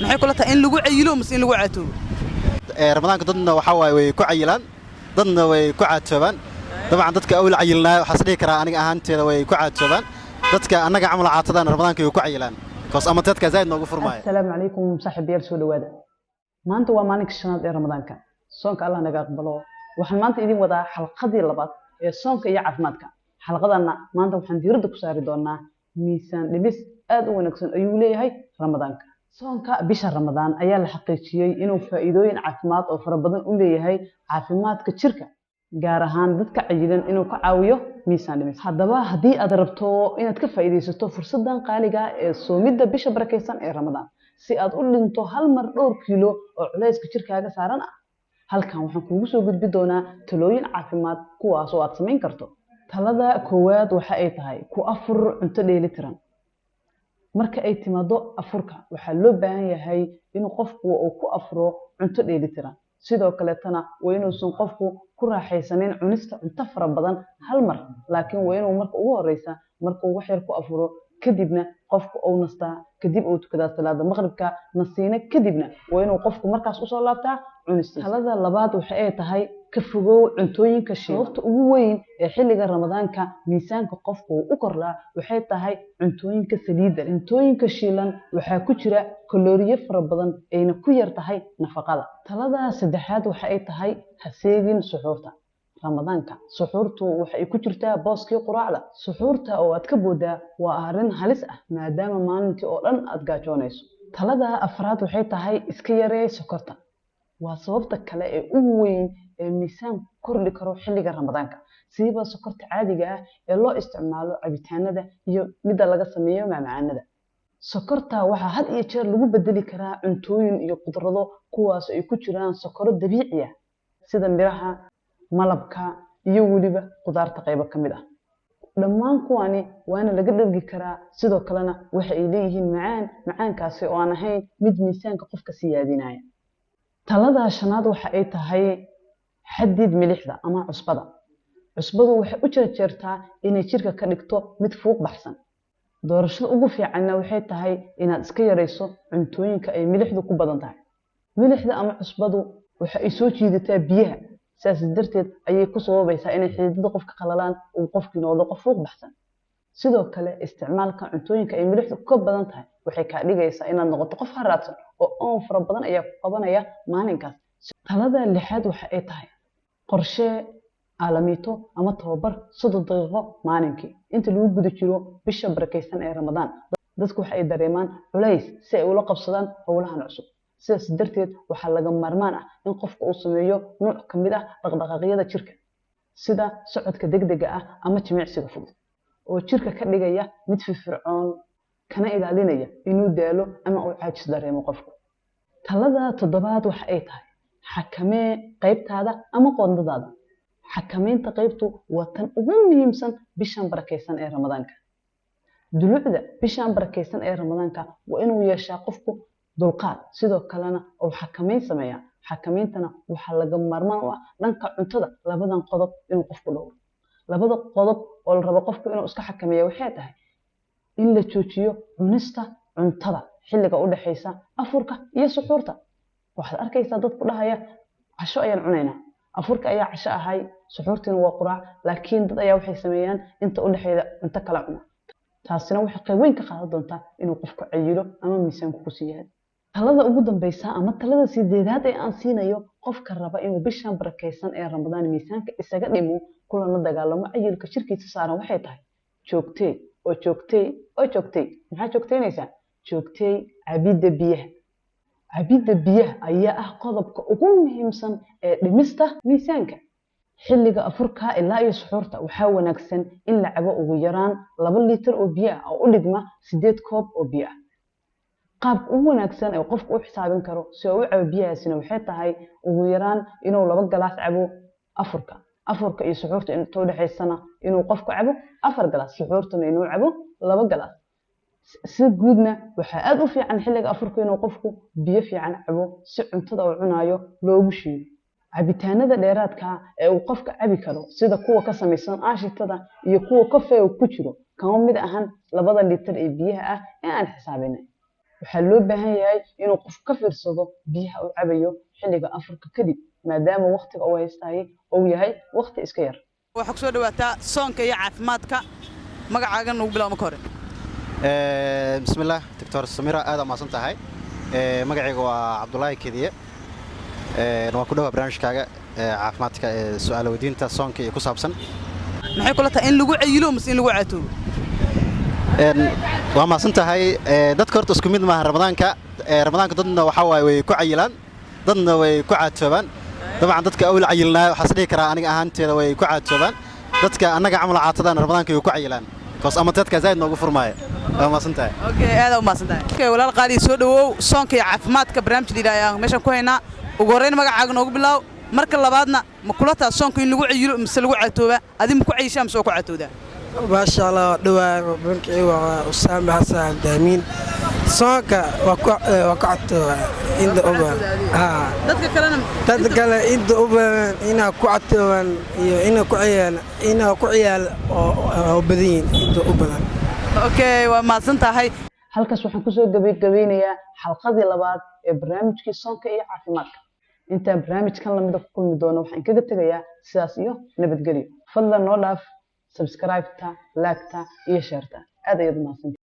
maxay kula tahay in lagu cayilo mise in lagu caatoobo ramadaanka dadna waxa waaye way ku cayilaan dadna way ku caatoobaan dabcan dadka awil cayilnaa waxa sidii kara aniga ahaanteeda way ku caatoobaan dadka annaga camal caatadaan ramadaanka way ku cayilaan koos ama dadka zaid noogu furmaaya assalaamu calaykum saaxiibayaal soo dhawaada maanta waa maalinka shanaad ee ramadaanka soonka Allah naga aqbalo waxaan maanta idin wadaa xalqadii labaad ee soonka iyo caafimaadka xalqadanna maanta waxaan diiradda ku saari doonaa miisaan dhimis aad u wanaagsan ayuu leeyahay ramadaanka soonka bisha ramadaan ayaa la xaqiijiyay inuu faa'iidooyin caafimaad oo fara badan u leeyahay caafimaadka jirka gaar ahaan dadka cayilan inuu ka caawiyo miisaan dhimis haddaba haddii aad rabto inaad ka faa'iidaysato fursadan qaaliga ee soomidda bisha barakeysan ee ramadaan si aad u dhinto hal mar dhowr kiilo oo culayska jirkaaga saaran ah halkan waxaan kuugu soo gudbi doonaa talooyin caafimaad kuwaas oo aad samayn karto talada koowaad waxa ay tahay ku afur cunto dheelitiran marka ay timaado afurka waxaa loo baahan yahay inuu qofku uu ku afuro cunto dheelitiran sidoo kale tana waa inuusan qofku ku raaxaysanin cunista cunto fara badan hal mar laakiin waa inuu marka ugu horeysa markuu wax yar ku afuro kadibna qofku uu nastaa kadib uu tukadaa salaada maqribka nasiina kadibna waa inuu qofku markaas u soo laabtaa cunistiisa talada labaad waxa ay tahay ka fogow cuntooyinka shiilta ugu weyn ee xilliga ramadaanka miisaanka qofku u kordhaa waxay tahay cuntooyinka saliidda cuntooyinka shiilan waxaa ku jira kalooriyo fara badan ayna ku yar tahay nafaqada talada saddexaad waxa ay tahay ha seegin suxuurta ramadaanka suxuurtu waxa ay ku jirtaa booskii quraacda suxuurta oo aad ka boodaa waa arrin halis ah maadaama maalintii oo dhan aad gaajoonayso talada afraad waxay tahay iska yaree sokorta waa sababta kale ee ugu weyn ee miisaan kordhi karo xilliga ramadaanka siiba sokorta caadiga ah ee loo isticmaalo cabitaanada iyo midda laga sameeyo macmacaanada sokorta waxaa had iyo jeer lagu bedeli karaa cuntooyin iyo qudrado kuwaas ay ku jiraan sokoro dabiici ah sida miraha malabka iyo weliba qudaarta qaybo ka mid ah dhammaan kuwani waana laga dhergi karaa sidoo kalena waxa ay leeyihiin macaankaasi oo aan ahayn mid miisaanka qofka siyaadinaya talada shanaad waxa ay tahay xadid milixda ama cusbada cusbadu waxay u jeerjeertaa inay jirka ka dhigto mid fuuq baxsan doorashada ugu fiicanna waxay tahay inaad iska yarayso cuntooyinka ay milixdu ku badan tahay milixda ama cusbadu waxa ay soo jiidataa biyaha sidaas darteed ayay ku sababaysaa inay xididada qofka qalalaan uu qofkii noqdo qof fuuq baxsan sidoo kale isticmaalka cuntooyinka ay milixdu ka badan tahay waxay kaa dhigaysaa inaad noqoto qof haraadsan oo oon fara badan ayaa ku qabanaya maalinkaas talada lixaad waxa ay tahay qorshe aalamiito ama tababar 30 daqiiqo maalinkii inta lagu guda jiro bisha barakeysan ee ramadaan dadku waxa ay dareemaan culays si ay ula qabsadaan howlahan cusub sidaas darteed waxaa laga maarmaan ah in qofku uu sameeyo nooc ka mid ah dhaqdhaqaaqyada jirka sida socodka degdega ah ama jimicsiga fudud oo jirka ka dhigaya mid firfircoon kana ilaalinaya inuu daalo ama uu caajis dareemo qofku talada toddobaad waxa ay tahay xakamee qaybtaada ama qoondadaada xakameynta qaybtu waa tan ugu muhiimsan bishan barakeysan ee ramadaanka dulucda bishan barakeysan ee ramadaanka waa inuu yeeshaa qofku dulqaad sidoo kalena uu xakameyn sameeyaa xakameyntana waxaa laga maarmaan u ah dhanka cuntada labadan qodob inuu qofku dhowro labada qodob oo la rabo qofku inuu iska xakameeyo waxay tahay in la joojiyo cunista cuntada xilliga u dhaxaysa afurka iyo suxuurta waxaad arkaysaa dad ku dhahaya casho ayaan cunaynaa afurka ayaa casho ahay suxuurtina waa quraac laakiin dad ayaa waxay sameeyaan inta u dhaxayda cunto kala cuna taasina waxay qayb weyn ka qaadan doontaa inuu qofku cayilo ama miisaanku ku siyaado talada ugu dambaysa ama talada sideedaad ee aan siinayo qofka raba inuu bishan barakeysan ee ramadaan miisaanka isaga dhimo kulana dagaalamo cayilka jirkiisa saaran waxay tahay joogtee maxaa joogteynaysaa joogtee cabidda biyaha ayaa ah qodobka ugu muhiimsan ee dhimista miisaanka xilliga afurka ilaa iyo suxuurta waxaa wanaagsan in la cabo ugu yaraan 2 litir oo biyo ah oo u dhigma 8 koob oo biyo ah qaabka ugu wanaagsan ee qofku u xisaabin karo si uu u cabo biyahaasina waxay tahay ugu yaraan inuu 2 galaas cabo afurka iyo suxuurta inta u dhaxaysana inuu qofku cabo 4 galaas suxuurtana inuu cabo 2 galaas si guudna waxaa aad u fiican xilliga afurka inuu qofku biyo fiican cabo si cuntada uu cunayo loogu shiido cabitaanada dheeraadka ee uu qofka cabi karo sida kuwa ka samaysan aashitada iyo kuwa kafee ku jiro kama mid ahan 2 litir ee biyaha ah ee aan xisaabinay waxaa loo baahan yahay inuu qof ka fiirsado biyaha uu cabayo xilliga afurka kadib maadaama waqtiga uu haystaayay uu yahay waqti iska yar. waxaa ku soo dhawaataa soonka iyo caafimaadka magacaaga nagu bilaabo marka hore. bismillaah doctor Samira aad maasan tahay. magacayga waa Cabdullaahi Kediye. waan ku dhawaa barnaamijkaaga caafimaadka su'aalo weydiinta soonka iyo ku saabsan. maxay kula tahay in lagu cayilo mise in lagu caatoobo? waa maasan tahay. dadka horta isku mid maaha ramadaanka. ramadaanka dadna waxa waaye way ku cayilaan dadna way ku caatoobaan. dabcan dadka awil cayilnaa waxa sidii karaa aniga ahaanteeda way ku caatoobaan. dadka annaga camal caatadaan ramadaanka way ku cayilaan. koos ama dadka zaid noogu furmaaya. waa maasan tahay. okay aad u maasan tahay. okay walaal qaali soo dhawow soonka iyo caafimaadka barnaamij dhigaya meeshan ku haynaa. ugu horeyn magacaaga noogu bilaw marka labaadna ma kula tahay soonka in lagu cayilo mise lagu caatooba adii ma ku cayishaa mise ku caatooda? ما شاء الله دواء بنكي وأسامة حسن دامين صاقة وقعت عند أبا dadka kalena تذكر عند أبا هنا قعت هنا كعيال هنا كعيال وبدين عند أبا. okay waa maasan tahay. halkaas waxaan kusoo gabagabeynayaa xalqadii labaad ee barnaamijkii soonka iyo caafimaadka. intaan barnaamijkan lamida ku kulmi doono waxaan kaga tegayaa sidaas iyo nabadgelyo. fadlan noo dhaaf subscribe-ta, like-ta iyo share-ta. aad ayaad u mahadsantahay.